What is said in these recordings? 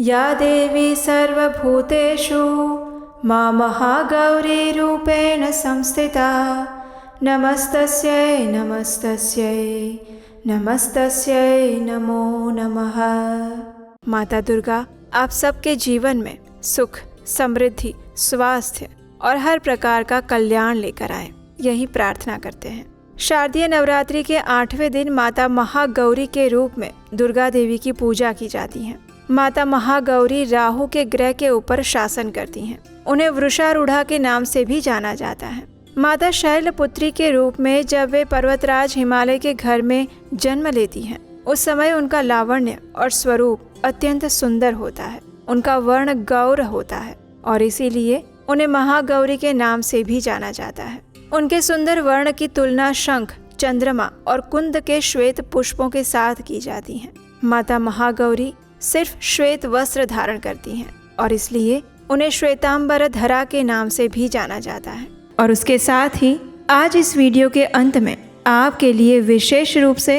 या देवी सर्वभूतेषु मां महागौरीरूपेण संस्थिता नमस्तस्यै नमस्तस्यै नमस्तस्यै नमो नमः। माता दुर्गा आप सबके जीवन में सुख, समृद्धि, स्वास्थ्य और हर प्रकार का कल्याण लेकर आए, यही प्रार्थना करते हैं। शारदीय नवरात्रि के 8वें दिन माता महागौरी के रूप में दुर्गा देवी की पूजा की जाती है। माता महागौरी राहु के ग्रह के ऊपर शासन करती हैं। उन्हें वृषारूढ़ा के नाम से भी जाना जाता है। माता शैलपुत्री के रूप में जब वे पर्वतराज हिमालय के घर में जन्म लेती हैं, उस समय उनका लावण्य और स्वरूप अत्यंत सुंदर होता है। उनका वर्ण गौर होता है और इसीलिए उन्हें महागौरी के नाम से भी जाना जाता है। उनके सुंदर वर्ण की तुलना शंख, चंद्रमा और कुंद के श्वेत पुष्पों के साथ की जाती है। माता महागौरी सिर्फ श्वेत वस्त्र धारण करती हैं और इसलिए उन्हें श्वेतांबर धरा के नाम से भी जाना जाता है। और उसके साथ ही आज इस वीडियो के अंत में आपके लिए विशेष रूप से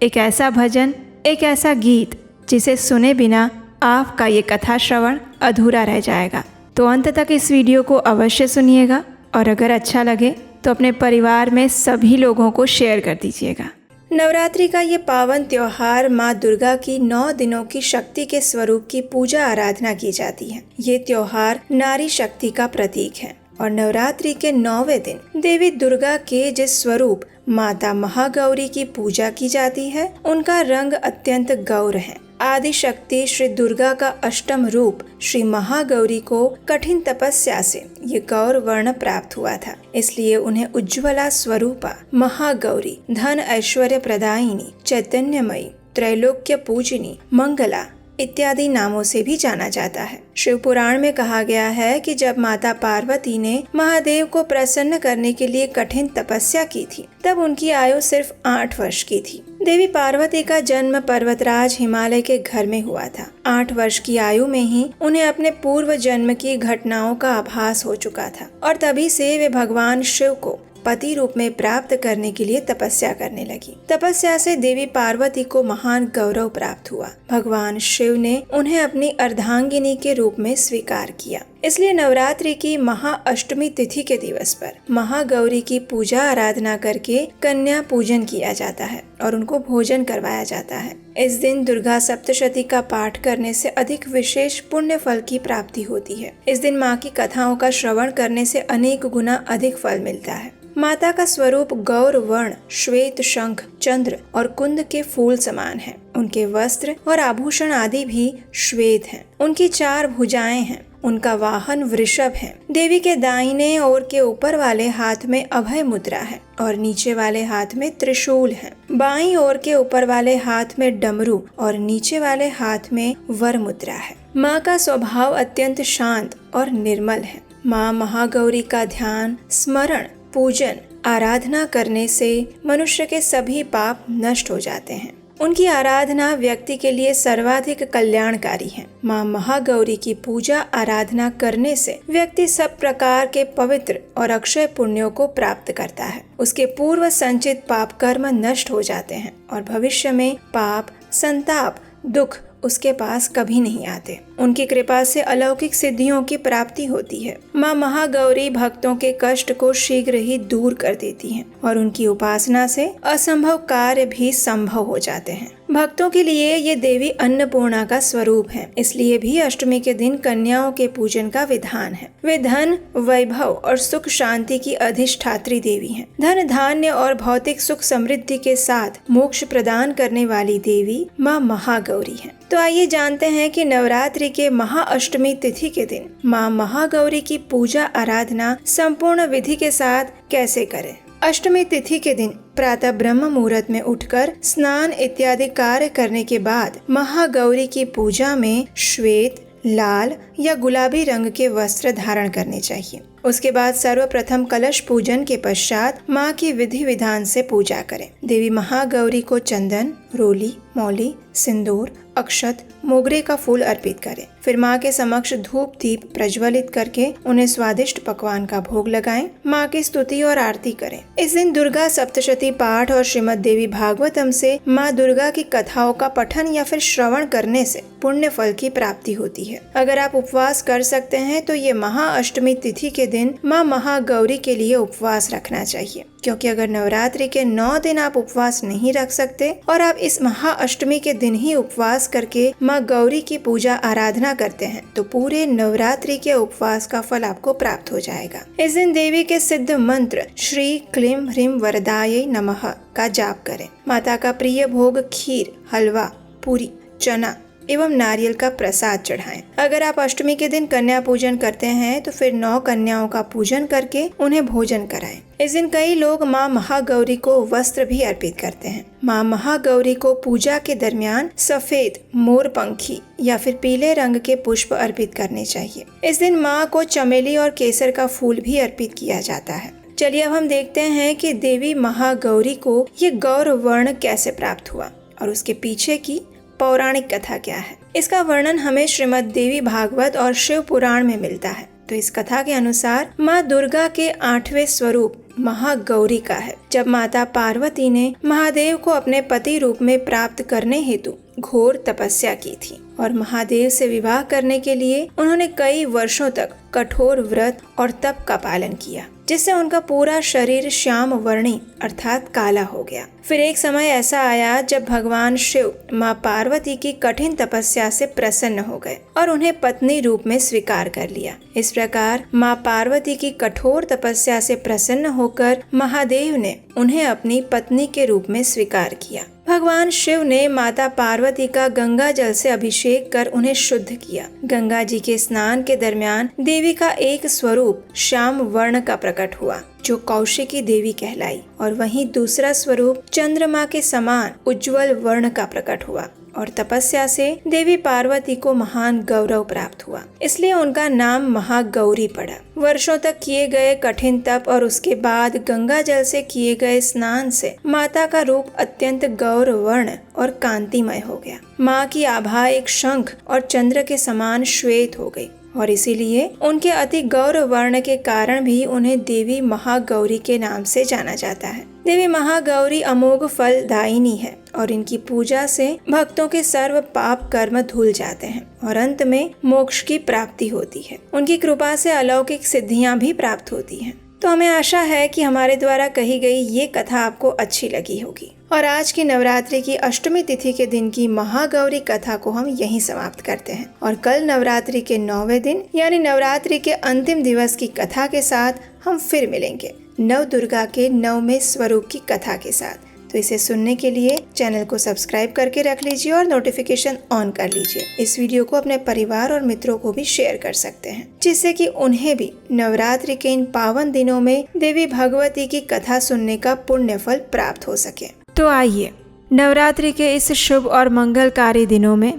एक ऐसा भजन, एक ऐसा गीत जिसे सुने बिना आपका ये कथा श्रवण अधूरा रह जाएगा। तो अंत तक इस वीडियो को अवश्य सुनिएगा और अगर अच्छा लगे तो अपने परिवार में सभी लोगों को शेयर कर दीजिएगा। नवरात्रि का ये पावन त्योहार माँ दुर्गा की 9 दिनों की शक्ति के स्वरूप की पूजा आराधना की जाती है। ये त्योहार नारी शक्ति का प्रतीक है और नवरात्रि के 9वें दिन देवी दुर्गा के जिस स्वरूप माता महागौरी की पूजा की जाती है, उनका रंग अत्यंत गौर है। आदि शक्ति श्री दुर्गा का अष्टम रूप श्री महागौरी को कठिन तपस्या से ये गौर वर्ण प्राप्त हुआ था, इसलिए उन्हें उज्ज्वला स्वरूपा, महागौरी, धन ऐश्वर्य प्रदायिनी, चैतन्यमयी, त्रैलोक्य पूजनी, मंगला इत्यादि नामों से भी जाना जाता है। शिव पुराण में कहा गया है कि जब माता पार्वती ने महादेव को प्रसन्न करने के लिए कठिन तपस्या की थी, तब उनकी आयु सिर्फ 8 वर्ष की थी। देवी पार्वती का जन्म पर्वतराज हिमालय के घर में हुआ था। 8 वर्ष की आयु में ही उन्हें अपने पूर्व जन्म की घटनाओं का आभास हो चुका था और तभी से वे भगवान शिव को पति रूप में प्राप्त करने के लिए तपस्या करने लगी। तपस्या से देवी पार्वती को महान गौरव प्राप्त हुआ। भगवान शिव ने उन्हें अपनी अर्धांगिनी के रूप में स्वीकार किया। इसलिए नवरात्रि की महाअष्टमी तिथि के दिवस पर महागौरी की पूजा आराधना करके कन्या पूजन किया जाता है और उनको भोजन करवाया जाता है। इस दिन दुर्गा सप्तशती का पाठ करने से अधिक विशेष पुण्य फल की प्राप्ति होती है। इस दिन माँ की कथाओं का श्रवण करने से अनेक गुना अधिक फल मिलता है। माता का स्वरूप गौर वर्ण, श्वेत, शंख, चंद्र और कुंद के फूल समान है। उनके वस्त्र और आभूषण आदि भी श्वेत हैं। उनकी 4 भुजाएं हैं। उनका वाहन वृषभ है। देवी के दाहिने ओर के ऊपर वाले हाथ में अभय मुद्रा है और नीचे वाले हाथ में त्रिशूल है। बाईं ओर के ऊपर वाले हाथ में डमरू और नीचे वाले हाथ में वर मुद्रा है। माँ का स्वभाव अत्यंत शांत और निर्मल है। माँ महागौरी का ध्यान, स्मरण, पूजन, आराधना करने से मनुष्य के सभी पाप नष्ट हो जाते हैं। उनकी आराधना व्यक्ति के लिए सर्वाधिक कल्याणकारी है। माँ महागौरी की पूजा आराधना करने से व्यक्ति सब प्रकार के पवित्र और अक्षय पुण्यों को प्राप्त करता है। उसके पूर्व संचित पाप कर्म नष्ट हो जाते हैं और भविष्य में पाप, संताप, दुख उसके पास कभी नहीं आते। उनकी कृपा से अलौकिक सिद्धियों की प्राप्ति होती है। माँ महागौरी भक्तों के कष्ट को शीघ्र ही दूर कर देती हैं और उनकी उपासना से असंभव कार्य भी संभव हो जाते हैं। भक्तों के लिए ये देवी अन्नपूर्णा का स्वरूप है, इसलिए भी अष्टमी के दिन कन्याओं के पूजन का विधान है। वे धन, वैभव और सुख शांति की अधिष्ठात्री देवी हैं। धन, धान्य और भौतिक सुख समृद्धि के साथ मोक्ष प्रदान करने वाली देवी माँ महागौरी है। तो आइए जानते हैं कि नवरात्रि के महाअष्टमी तिथि के दिन माँ महागौरी की पूजा आराधना संपूर्ण विधि के साथ कैसे करें। अष्टमी तिथि के दिन प्रातः ब्रह्म मुहूर्त में उठकर स्नान इत्यादि कार्य करने के बाद महागौरी की पूजा में श्वेत, लाल या गुलाबी रंग के वस्त्र धारण करने चाहिए। उसके बाद सर्वप्रथम कलश पूजन के पश्चात माँ की विधि विधान से पूजा करें। देवी महागौरी को चंदन, रोली, मौली, सिंदूर, अक्षत, मोगरे का फूल अर्पित करें। फिर माँ के समक्ष धूप दीप प्रज्वलित करके उन्हें स्वादिष्ट पकवान का भोग लगाएं। माँ की स्तुति और आरती करें। इस दिन दुर्गा सप्तशती पाठ और श्रीमद् देवी भागवतम से माँ दुर्गा की कथाओं का पठन या फिर श्रवण करने से पुण्य फल की प्राप्ति होती है। अगर आप उपवास कर सकते हैं तो ये महाअष्टमी तिथि के दिन माँ महागौरी के लिए उपवास रखना चाहिए, क्योंकि अगर नवरात्रि के 9 दिन आप उपवास नहीं रख सकते और आप इस महाअष्टमी के दिन ही उपवास करके माँ गौरी की पूजा आराधना करते हैं तो पूरे नवरात्रि के उपवास का फल आपको प्राप्त हो जाएगा। इस दिन देवी के सिद्ध मंत्र श्री क्लीं ह्रीं वरदायै नमः का जाप करें। माता का प्रिय भोग खीर, हलवा, पूरी, चना एवं नारियल का प्रसाद चढ़ाएं। अगर आप अष्टमी के दिन कन्या पूजन करते हैं तो फिर 9 कन्याओं का पूजन करके उन्हें भोजन कराएं। इस दिन कई लोग माँ महागौरी को वस्त्र भी अर्पित करते हैं। माँ महागौरी को पूजा के दरमियान सफेद, मोरपंखी या फिर पीले रंग के पुष्प अर्पित करने चाहिए। इस दिन माँ को चमेली और केसर का फूल भी अर्पित किया जाता है। चलिए अब हम देखते हैं कि देवी महागौरी को ये गौर वर्ण कैसे प्राप्त हुआ और उसके पीछे की पौराणिक कथा क्या है। इसका वर्णन हमें श्रीमद् देवी भागवत और शिव पुराण में मिलता है। तो इस कथा के अनुसार माँ दुर्गा के 8वें स्वरूप महागौरी का है। जब माता पार्वती ने महादेव को अपने पति रूप में प्राप्त करने हेतु घोर तपस्या की थी और महादेव से विवाह करने के लिए उन्होंने कई वर्षों तक कठोर व्रत और तप का पालन किया, जिससे उनका पूरा शरीर श्याम वर्णी अर्थात काला हो गया। फिर एक समय ऐसा आया जब भगवान शिव माँ पार्वती की कठिन तपस्या से प्रसन्न हो गए और उन्हें पत्नी रूप में स्वीकार कर लिया। इस प्रकार माँ पार्वती की कठोर तपस्या से प्रसन्न होकर महादेव ने उन्हें अपनी पत्नी के रूप में स्वीकार किया। भगवान शिव ने माता पार्वती का गंगा जल से अभिषेक कर उन्हें शुद्ध किया। गंगा जी के स्नान के दरमियान देवी का एक स्वरूप श्याम वर्ण का प्रकट हुआ, जो कौशिकी देवी कहलाई, और वहीं दूसरा स्वरूप चंद्रमा के समान उज्जवल वर्ण का प्रकट हुआ और तपस्या से देवी पार्वती को महान गौरव प्राप्त हुआ, इसलिए उनका नाम महागौरी पड़ा। वर्षों तक किए गए कठिन तप और उसके बाद गंगा जल से किए गए स्नान से माता का रूप अत्यंत गौर वर्ण और कांतिमय हो गया। माँ की आभा एक शंख और चंद्र के समान श्वेत हो गई और इसीलिए उनके अति गौर वर्ण के कारण भी उन्हें देवी महागौरी के नाम से जाना जाता है। देवी महागौरी अमोघ फलदायिनी है और इनकी पूजा से भक्तों के सर्व पाप कर्म धुल जाते हैं और अंत में मोक्ष की प्राप्ति होती है। उनकी कृपा से अलौकिक सिद्धियां भी प्राप्त होती हैं। तो हमें आशा है कि हमारे द्वारा कही गई ये कथा आपको अच्छी लगी होगी और आज की नवरात्रि की अष्टमी तिथि के दिन की महागौरी कथा को हम यहीं समाप्त करते हैं और कल नवरात्रि के 9वें दिन यानी नवरात्रि के अंतिम दिवस की कथा के साथ हम फिर मिलेंगे, नव दुर्गा के 9वें स्वरूप की कथा के साथ। तो इसे सुनने के लिए चैनल को सब्सक्राइब करके रख लीजिए और नोटिफिकेशन ऑन कर लीजिए। इस वीडियो को अपने परिवार और मित्रों को भी शेयर कर सकते हैं, जिससे कि उन्हें भी नवरात्रि के इन पावन दिनों में देवी भगवती की कथा सुनने का पुण्य फल प्राप्त हो सके। तो आइए नवरात्रि के इस शुभ और मंगलकारी दिनों में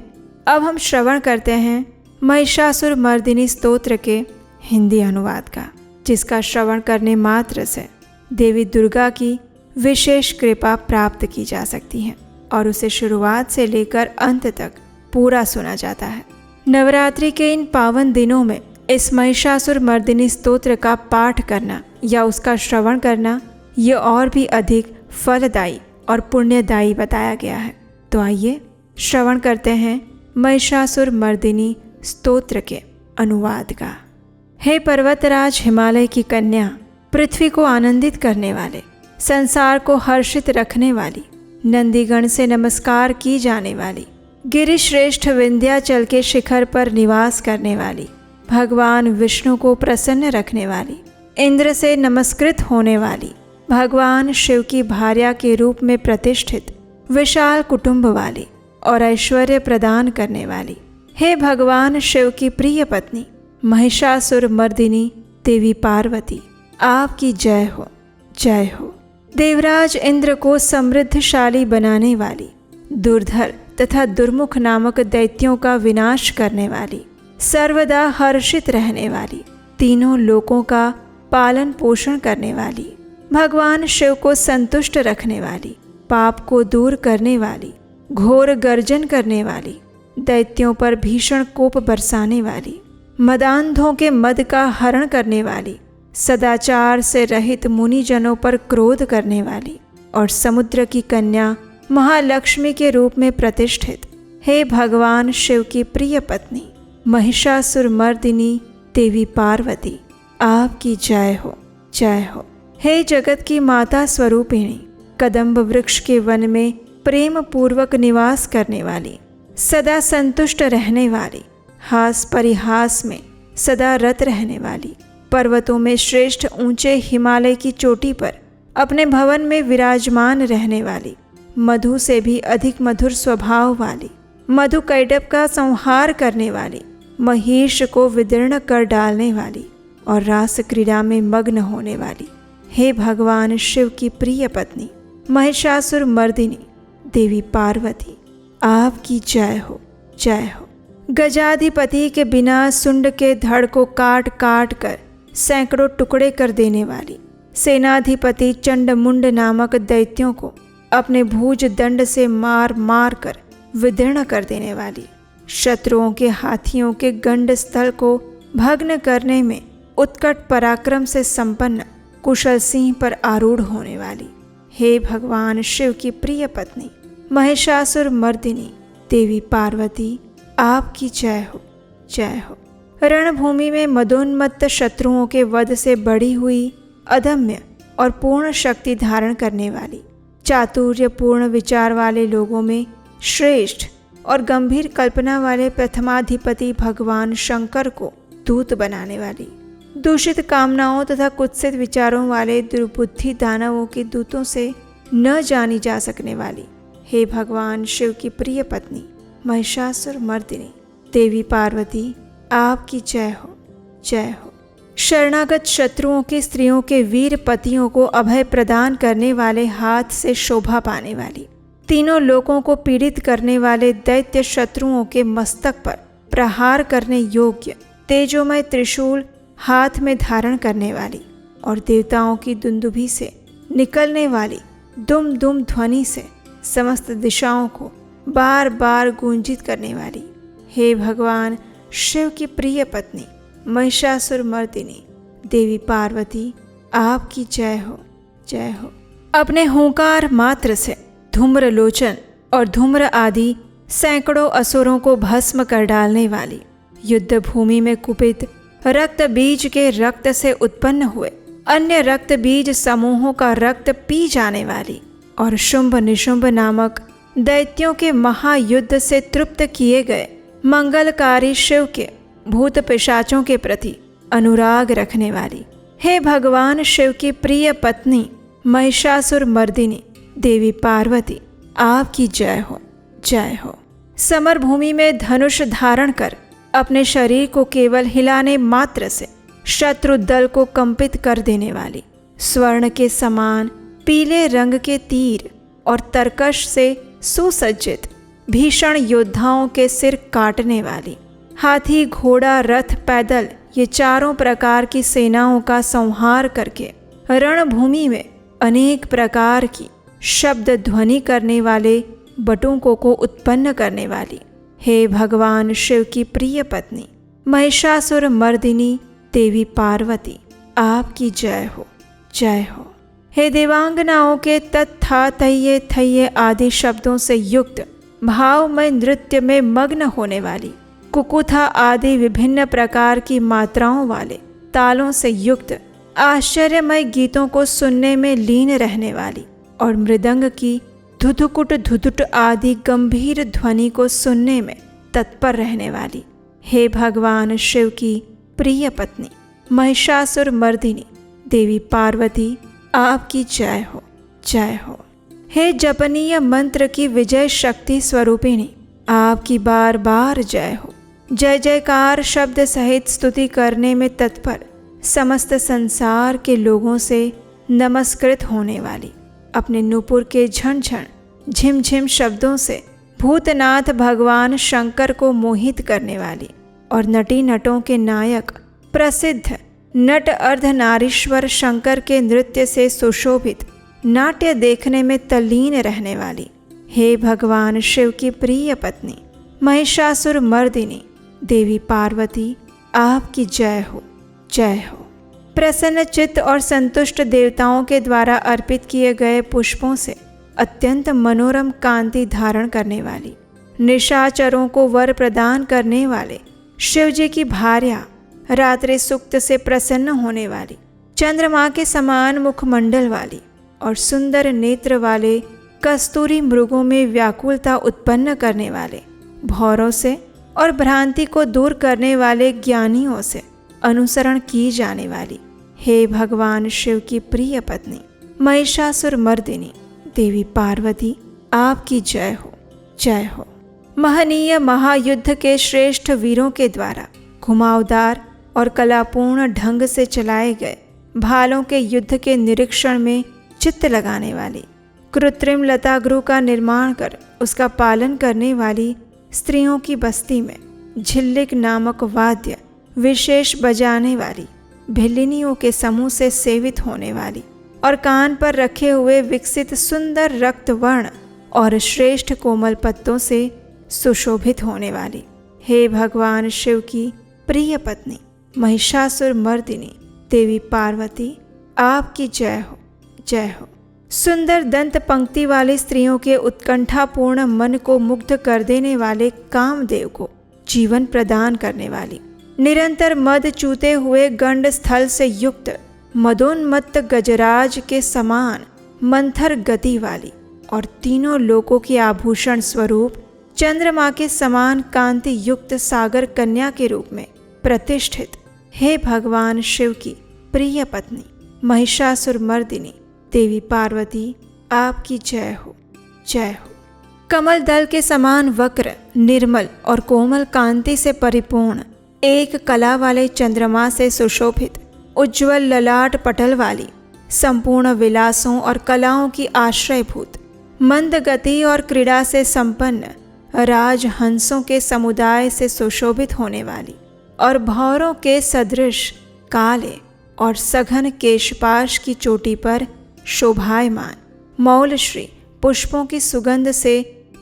अब हम श्रवण करते हैं महिषासुर मर्दिनी स्तोत्र के हिंदी अनुवाद का, जिसका श्रवण करने मात्र से देवी दुर्गा की विशेष कृपा प्राप्त की जा सकती है और उसे शुरुआत से लेकर अंत तक पूरा सुना जाता है। नवरात्रि के इन पावन दिनों में इस महिषासुर मर्दिनी स्तोत्र का पाठ करना या उसका श्रवण करना ये और भी अधिक फलदायी और पुण्यदायी बताया गया है। तो आइए श्रवण करते हैं महिषासुर मर्दिनी स्तोत्र के अनुवाद का। हे पर्वतराज हिमालय की कन्या, पृथ्वी को आनंदित करने वाले, संसार को हर्षित रखने वाली, नंदीगण से नमस्कार की जाने वाली, गिरिश्रेष्ठ विंध्याचल के शिखर पर निवास करने वाली, भगवान विष्णु को प्रसन्न रखने वाली, इंद्र से नमस्कृत होने वाली, भगवान शिव की भार्या के रूप में प्रतिष्ठित, विशाल कुटुंब वाली और ऐश्वर्य प्रदान करने वाली, हे भगवान शिव की प्रिय पत्नी महिषासुर मर्दिनी देवी पार्वती, आपकी जय हो, जय हो। देवराज इंद्र को समृद्धशाली बनाने वाली, दुर्धर तथा दुर्मुख नामक दैत्यों का विनाश करने वाली, सर्वदा हर्षित रहने वाली, तीनों लोकों का पालन पोषण करने वाली, भगवान शिव को संतुष्ट रखने वाली, पाप को दूर करने वाली, घोर गर्जन करने वाली, दैत्यों पर भीषण कोप बरसाने वाली, मदांधों के मद का हरण करने वाली, सदाचार से रहित मुनिजनों पर क्रोध करने वाली और समुद्र की कन्या महालक्ष्मी के रूप में प्रतिष्ठित हे भगवान शिव की प्रिय पत्नी महिषासुर मर्दिनी देवी पार्वती, आपकी जय हो, जय हो। हे जगत की माता स्वरूपिणी, कदम्ब वृक्ष के वन में प्रेम पूर्वक निवास करने वाली, सदा संतुष्ट रहने वाली, हास परिहास में सदा रत रहने वाली, पर्वतों में श्रेष्ठ ऊंचे हिमालय की चोटी पर अपने भवन में विराजमान रहने वाली, मधु से भी अधिक मधुर स्वभाव वाली, मधु कैटभ का संहार करने वाली, महिष को विदीर्ण कर डालने वाली और रास क्रीड़ा में मग्न होने वाली, हे भगवान शिव की प्रिय पत्नी महिषासुर मर्दिनी देवी पार्वती, आपकी जय हो, जय हो। गजाधिपति के बिना सुंड के धड़ को काट काट कर सैकड़ों टुकड़े कर देने वाली, सेनाधिपति चंडमुंड नामक दैत्यों को अपने भुज दंड से मार मार कर विदीर्ण कर देने वाली, शत्रुओं के हाथियों के गंड स्थल को भग्न करने में उत्कट पराक्रम से संपन्न कुशल सिंह पर आरूढ़ होने वाली, हे भगवान शिव की प्रिय पत्नी महिषासुर मर्दिनी देवी पार्वती, आपकी जय हो, जय हो। रणभूमि में मदोन्मत्त शत्रुओं के वध से बढ़ी हुई अदम्य और पूर्ण शक्ति धारण करने वाली, चातुर्यपूर्ण विचार वाले लोगों में श्रेष्ठ और गंभीर कल्पना वाले प्रथमाधिपति भगवान शंकर को दूत बनाने वाली, दूषित कामनाओं तथा कुत्सित विचारों वाले दुर्बुद्धि दानवों के दूतों से न जानी जा सकने वाली, हे भगवान शिव की प्रिय पत्नी महिषासुर मर्दिनी देवी पार्वती, आपकी जय हो, जय हो। शरणागत शत्रुओं की स्त्रियों के वीर पतियों को अभय प्रदान करने वाले हाथ से शोभा पाने वाली, तीनों लोकों को पीड़ित करने वाले दैत्य शत्रुओं के मस्तक पर प्रहार करने योग्य तेजोमय त्रिशूल हाथ में धारण करने वाली और देवताओं की दुंदुभी से निकलने वाली दुम दुम ध्वनि से समस्त दिशाओं को बार बार गूंजित करने वाली, हे भगवान शिव की प्रिय पत्नी महिषासुर मर्दिनी देवी पार्वती, आपकी जय हो, जय हो। अपने हुंकार मात्र से धूम्र लोचन और धूम्र आदि सैकड़ों असुरों को भस्म कर डालने वाली, युद्ध भूमि में कुपित रक्त बीज के रक्त से उत्पन्न हुए अन्य रक्त बीज समूहों का रक्त पी जाने वाली और शुंभ निशुंभ नामक दैत्यों के महायुद्ध से तृप्त किए गए मंगलकारी शिव के भूत पिशाचों के प्रति अनुराग रखने वाली, हे भगवान शिव की प्रिय पत्नी महिषासुर मर्दिनी देवी पार्वती, आपकी जय हो, जय हो। समर भूमि में धनुष धारण कर अपने शरीर को केवल हिलाने मात्र से शत्रु दल को कंपित कर देने वाली, स्वर्ण के समान पीले रंग के तीर और तरकश से सुसज्जित भीषण योद्धाओं के सिर काटने वाली, हाथी घोड़ा रथ पैदल ये चारों प्रकार की सेनाओं का संहार करके रणभूमि में अनेक प्रकार की शब्द ध्वनि करने वाले बटुकों को उत्पन्न करने वाली, हे भगवान शिव की प्रिय पत्नी महिषासुर मर्दिनी देवी पार्वती, आपकी जय हो, जय हो। हे देवांगनाओं के तत्था थैये थैये आदि शब्दों से युक्त भावमय नृत्य में मग्न होने वाली, कुकुथा आदि विभिन्न प्रकार की मात्राओं वाले तालों से युक्त आश्चर्यमय गीतों को सुनने में लीन रहने वाली और मृदंग की धुधुकुट धुधुट आदि गंभीर ध्वनि को सुनने में तत्पर रहने वाली, हे भगवान शिव की प्रिय पत्नी महिषासुर मर्दिनी देवी पार्वती, आपकी जय हो, जय हो। हे जपनीय मंत्र की विजय शक्ति स्वरूपिणी, आपकी बार बार जय हो। जय जयकार शब्द सहित स्तुति करने में तत्पर समस्त संसार के लोगों से नमस्कृत होने वाली, अपने नूपुर के झनझन झिमझिम शब्दों से भूतनाथ भगवान शंकर को मोहित करने वाली और नटी नटों के नायक प्रसिद्ध नट अर्धनारीश्वर शंकर के नृत्य से सुशोभित नाट्य देखने में तल्लीन रहने वाली, हे भगवान शिव की प्रिय पत्नी महिषासुर मर्दिनी देवी पार्वती आपकी जय हो, जय हो। प्रसन्न चित्त और संतुष्ट देवताओं के द्वारा अर्पित किए गए पुष्पों से अत्यंत मनोरम कांति धारण करने वाली, निशाचरों को वर प्रदान करने वाले शिव जी की भार्या, रात्रि सूक्त से प्रसन्न होने वाली, चंद्रमा के समान मुखमंडल वाली और सुंदर नेत्र वाले कस्तूरी मृगों में व्याकुलता उत्पन्न करने वाले, भौरों से और भ्रांति को दूर करने वाले ज्ञानियों से अनुसरण की जाने वाली, हे भगवान शिव की प्रिय पत्नी महिषासुर मर्दिनी देवी पार्वती आपकी जय हो, जय हो। महनीय महायुद्ध के श्रेष्ठ वीरों के द्वारा घुमावदार और कलापूर्ण ढंग से चलाए गए भालों के युद्ध के निरीक्षण में चित्त लगाने वाली, कृत्रिम लतागृह का निर्माण कर उसका पालन करने वाली स्त्रियों की बस्ती में झिल्लिक नामक वाद्य विशेष बजाने वाली, भिल्लिनियों के समूह से सेवित होने वाली और कान पर रखे हुए विकसित सुंदर रक्त वर्ण और श्रेष्ठ कोमल पत्तों से सुशोभित होने वाली, हे भगवान शिव की प्रिय पत्नी महिषासुर मर्दिनी देवी पार्वती आपकी जय हो, जय हो। सुंदर दंत पंक्ति वाली स्त्रियों के उत्कंठापूर्ण मन को मुग्ध कर देने वाले कामदेव को जीवन प्रदान करने वाली, निरंतर मद चूते हुए गंड स्थल से युक्त मदोन्मत्त गजराज के समान मंथर गति वाली और तीनों लोकों की आभूषण स्वरूप चंद्रमा के समान कांति युक्त सागर कन्या के रूप में प्रतिष्ठित, हे भगवान शिव की प्रिय पत्नी महिषासुर मर्दिनी देवी पार्वती आपकी जय हो, जय हो। कमल दल के समान वक्र, निर्मल और कोमल कांति से परिपूर्ण, एक कला वाले चंद्रमा से सुशोभित, उज्ज्वल ललाट पटल वाली, संपूर्ण विलासों और कलाओं की आश्रयभूत, मंद गति और क्रीड़ा से संपन्न, राजहंसों के समुदाय से सुशोभित होने वाली और भौरों के सदृश काले और सघन केशपाश की चोटी पर शोभायमान मौलश्री पुष्पों की सुगंध से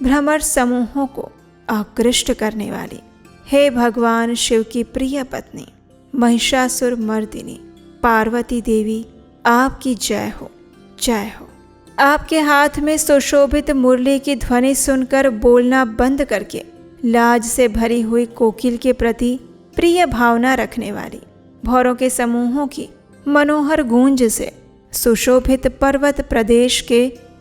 भ्रमर समूहों को आकृष्ट करने वाली, हे भगवान शिव की प्रिय पत्नी महिषासुर मर्दिनी पार्वती देवी आपकी जय हो, जय हो। आपके हाथ में सुशोभित मुरली की ध्वनि सुनकर बोलना बंद करके लाज से भरी हुई कोकिल के प्रति प्रिय भावना रखने वाली, भौरों के समूहों की मनोहर गूंज से सुशोभित पर्वत प्रदेश के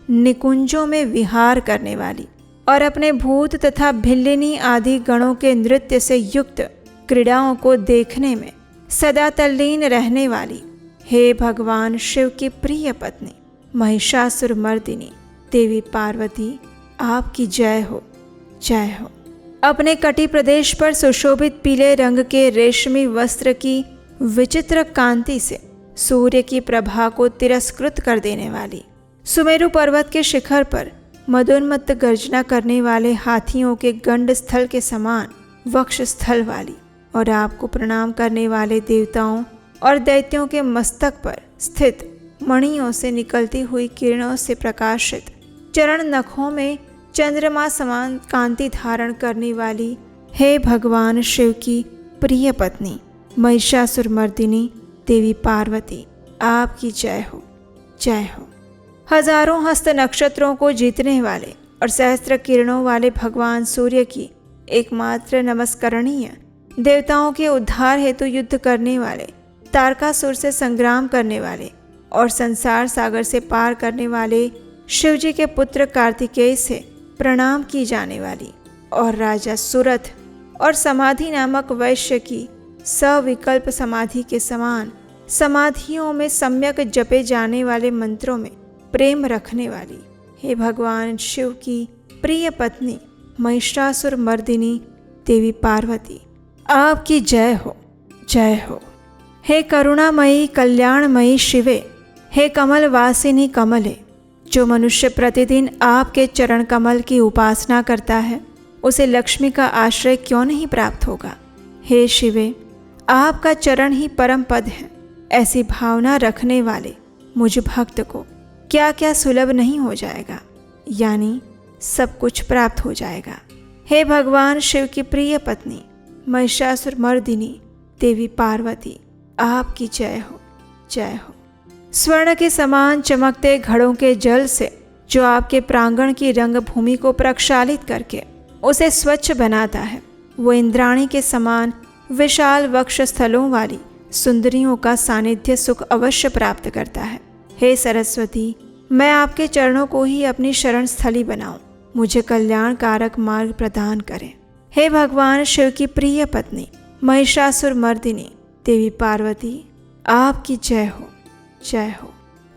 निकुंजों में विहार करने वाली और अपने भूत तथा भिल्लिनी आदि गणों के नृत्य से युक्त क्रीड़ाओं को देखने में सदा तल्लीन रहने वाली, हे भगवान शिव की प्रिय पत्नी महिषासुर मर्दिनी देवी पार्वती आपकी जय हो, जय हो। अपने कटी प्रदेश पर सुशोभित पीले रंग के रेशमी वस्त्र की विचित्र कांति से सूर्य की प्रभा को तिरस्कृत कर देने वाली, सुमेरु पर्वत के शिखर पर मदोन्मत्त गर्जना करने वाले हाथियों के गंड स्थल के समान वक्ष स्थल वाली और आपको प्रणाम करने वाले देवताओं और दैत्यों के मस्तक पर स्थित मणियों से निकलती हुई किरणों से प्रकाशित, चरण नखों में चंद्रमा समान कांति धारण करने वाली, हे भगवान शिव की प्रिय पत्नी महिषासुर मर्दिनी देवी पार्वती आपकी जय हो, जय हो। हजारों हस्त नक्षत्रों को जीतने वाले और सहस्त्र किरणों वाले भगवान सूर्य की एकमात्र नमस्करणीय, देवताओं के उद्धार हेतु युद्ध करने वाले, तारकासुर से संग्राम करने वाले और संसार सागर से पार करने वाले शिवजी के पुत्र कार्तिकेय से प्रणाम की जाने वाली और राजा सुरथ और समाधि नामक वैश्य की सविकल्प समाधि के समान समाधियों में सम्यक जपे जाने वाले मंत्रों में प्रेम रखने वाली, हे भगवान शिव की प्रिय पत्नी महिषासुर मर्दिनी देवी पार्वती आपकी जय हो, जय हो। हे करुणामयी कल्याणमयी शिवे, हे कमल वासिनी कमले, जो मनुष्य प्रतिदिन आपके चरण कमल की उपासना करता है उसे लक्ष्मी का आश्रय क्यों नहीं प्राप्त होगा। हे शिवे, आपका चरण ही परम पद है। ऐसी भावना रखने वाले मुझ भक्त को क्या क्या सुलभ नहीं हो जाएगा, यानी सब कुछ प्राप्त हो जाएगा। हे भगवान शिव की प्रिय पत्नी महिषासुर मर्दिनी देवी पार्वती, आपकी जय हो, जय हो। स्वर्ण के समान चमकते घड़ों के जल से जो आपके प्रांगण की रंगभूमि को प्रक्षालित करके उसे स्वच्छ बनाता है, वो इंद्राणी के समान विशाल वक्ष स्थलों वाली सुंदरियों का सानिध्य सुख अवश्य प्राप्त करता है। हे सरस्वती, मैं आपके चरणों को ही अपनी शरण स्थली बनाऊं, मुझे कल्याण कारक मार्ग प्रदान करें। हे भगवान शिव की प्रिय पत्नी महिषासुर मर्दिनी देवी पार्वती, आपकी जय हो, जय हो।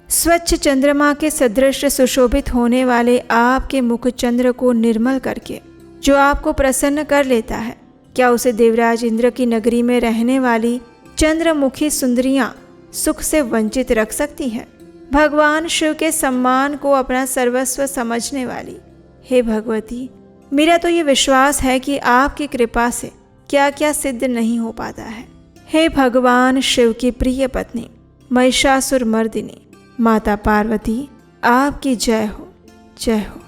स्वच्छ चंद्रमा के सदृश सुशोभित होने वाले आपके मुख चंद्र को निर्मल करके जो आपको प्रसन्न कर लेता है, क्या उसे देवराज इंद्र की नगरी में रहने वाली चंद्रमुखी सुंदरियां सुख से वंचित रख सकती हैं? भगवान शिव के सम्मान को अपना सर्वस्व समझने वाली हे भगवती, मेरा तो ये विश्वास है कि आपकी कृपा से क्या क्या सिद्ध नहीं हो पाता है। हे भगवान शिव की प्रिय पत्नी महिषासुर मर्दिनी माता पार्वती, आपकी जय हो, जय हो।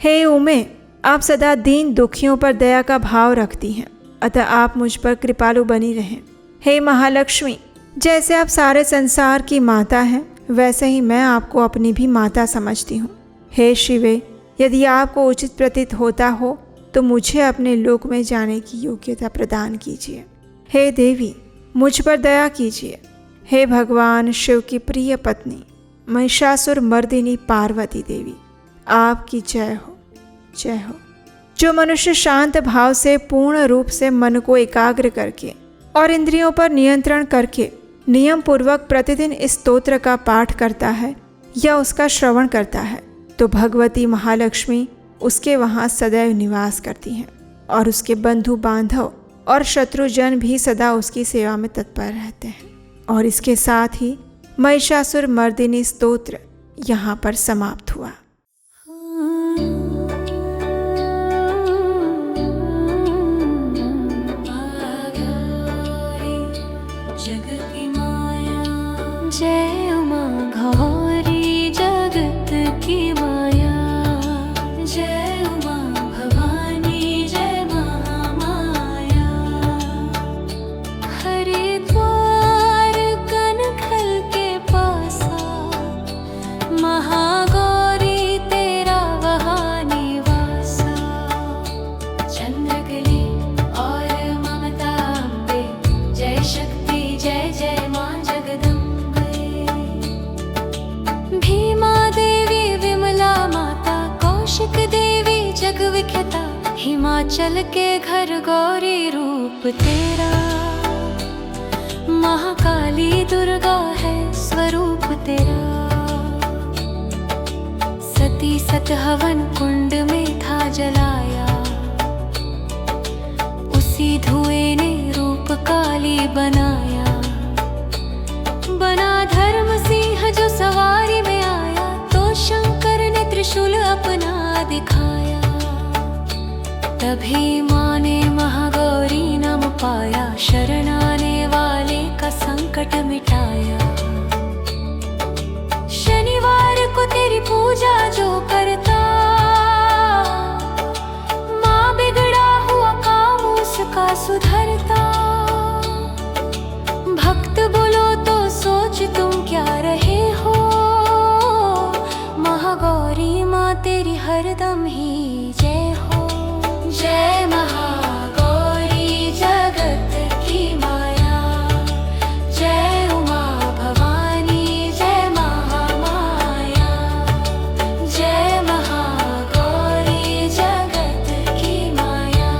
हे उमे, आप सदा दीन दुखियों पर दया का भाव रखती हैं, अतः आप मुझ पर कृपालु बनी रहें। हे महालक्ष्मी, जैसे आप सारे संसार की माता हैं, वैसे ही मैं आपको अपनी भी माता समझती हूँ। हे शिवे, यदि आपको उचित प्रतीत होता हो तो मुझे अपने लोक में जाने की योग्यता प्रदान कीजिए। हे देवी, मुझ पर दया कीजिए। हे भगवान शिव की प्रिय पत्नी महिषासुर मर्दिनी पार्वती देवी, आपकी जय हो, जय हो। जो मनुष्य शांत भाव से पूर्ण रूप से मन को एकाग्र करके और इंद्रियों पर नियंत्रण करके नियम पूर्वक प्रतिदिन इस स्तोत्र का पाठ करता है या उसका श्रवण करता है, तो भगवती महालक्ष्मी उसके वहाँ सदैव निवास करती हैं और उसके बंधु बांधव और शत्रुजन भी सदा उसकी सेवा में तत्पर रहते हैं। और इसके साथ ही महिषासुर मर्दिनी स्तोत्र यहाँ पर समाप्त हुआ। जय उमा गौरी जगत की माया, जय उमा भवानी जय महामाया। हरिद्वार कनखल के पासा, महागौरी तेरा वहाँ निवासा। चंद्रकली और ममता अम्बे, जय शक्ति जय जय माँ जगदम्बे। भीमा देवी विमला माता, कौशिक देवी जग विख्याता। हिमाचल के घर गौरी रूप तेरा, महाकाली दुर्गा है स्वरूप तेरा। सती सत हवन कुंड में था जलाया, उसी धुएं ने रूप काली बनाया। बना धर्म सिंह जो सवारी में आया, तो शंकर ने त्रिशूल अपना दिखाया। तभी माँ ने महागौरी नाम पाया, शरण आने वाले का संकट मिटाया। शनिवार को तेरी पूजा जो करता, माँ बिगड़ा हुआ काम उसका सुधरता। भक्त बोलो तो सोच तुम क्या रहे हो, महागौरी माँ तेरी हरदम ही जय हो। जय महागौरी जगत की माया, जय उमा भवानी जय महामाया। जय महागौरी जगत की माया,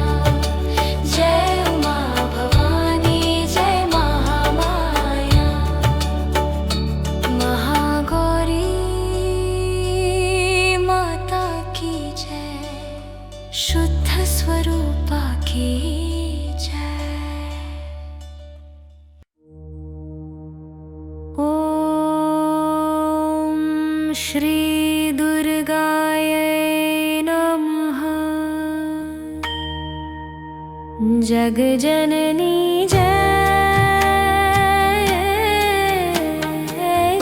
जय उमा भवानी जय महामाया। महागौरी माता की जय, शुद्ध स्वरूपा की जय। ओम श्री दुर्गाय नमः। जग जननी जय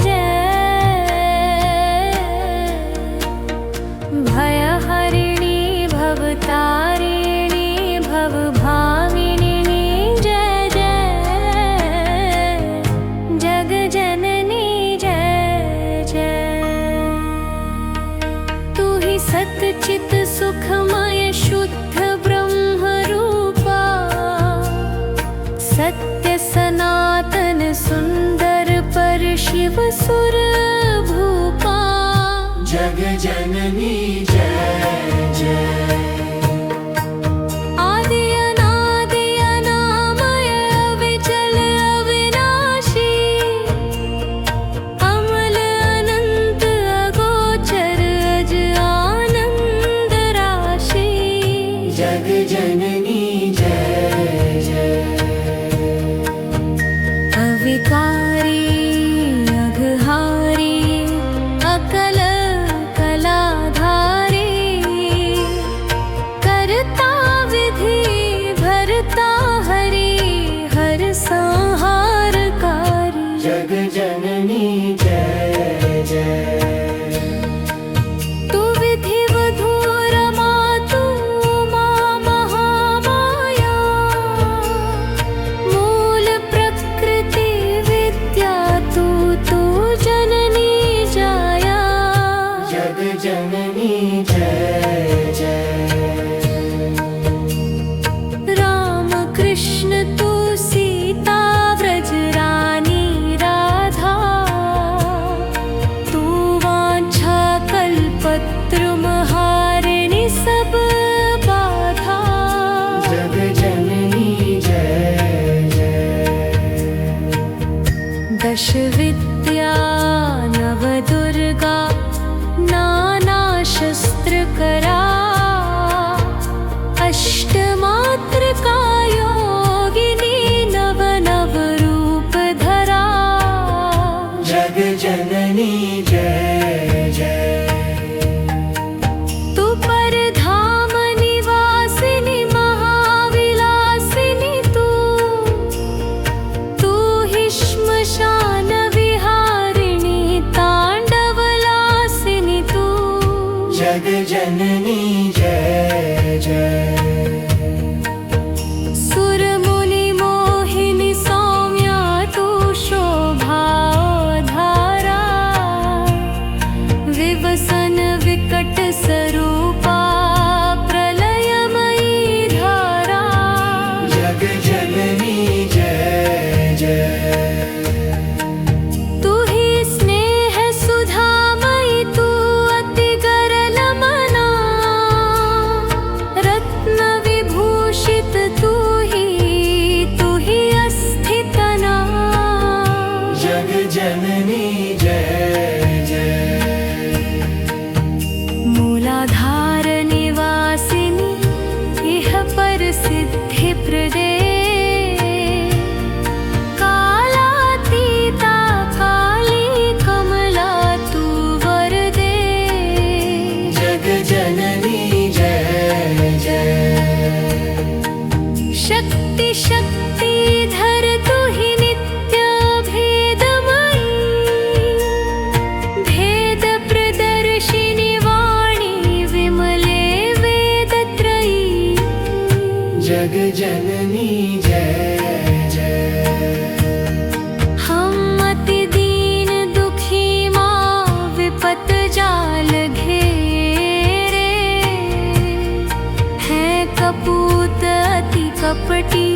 जय, भयहरिणी भवतारिणी सत्य सनातन सुंदर पर शिव सुर भूपा। जग जननी जय जय। आदि अनादि अनामय अविचल अविनाशी, अमल अनंत अगोचर अज आनंद राशि। जग जननी जय जय। अविकारी अघहारी अकल कलाधारी, करता विधि भरता हरि हर संहारकारी। जग जननी जय जय। तू विधि वधूर मातु मा महामाया, मूल प्रकृति विद्या तू जननी जाया। जग जननी जय जय। राम कृष्ण तू सीता व्रज रानी राधा, तू वांछा कल्पद्रुम हारिणी सब बाधा। जग जननी जय जय। दश विद्या नव दुर्गा नाना शस्त्र करा, अष्टमात्रका योगिनी नव नव रूप धरा। जग जननी जय जय। तू परधाम निवासिनी महाविलासिनी, तू ही श्मशान विहारिणी तांडवलासिनी तू। जग जननी जय जय। सुर मुनि मोहिनी सौम्या तू शोभा धारा, विवसन विकट स्वरूपा प्रलयमयी धारा। जग जननी जय जय। तू ही स्नेह सुधामयी तू अति गरल मना, रत्न विभूषित तू ही अस्थितना। जग जननी जय जय। मूलाधार निवासिनी इह पर सिद्धि प्रदे, कालातीता काली कमला तू वरदे। जग जननी जय जय। शक्ति शक्तिधर तू ही नित्य भेदमयी, भेद प्रदर्शिनी वाणी विमले वेदत्रयी। जग जननी जय जय। हम अति दीन दुखी माँ विपत जाल घेरे, हैं कपूत अति कपटी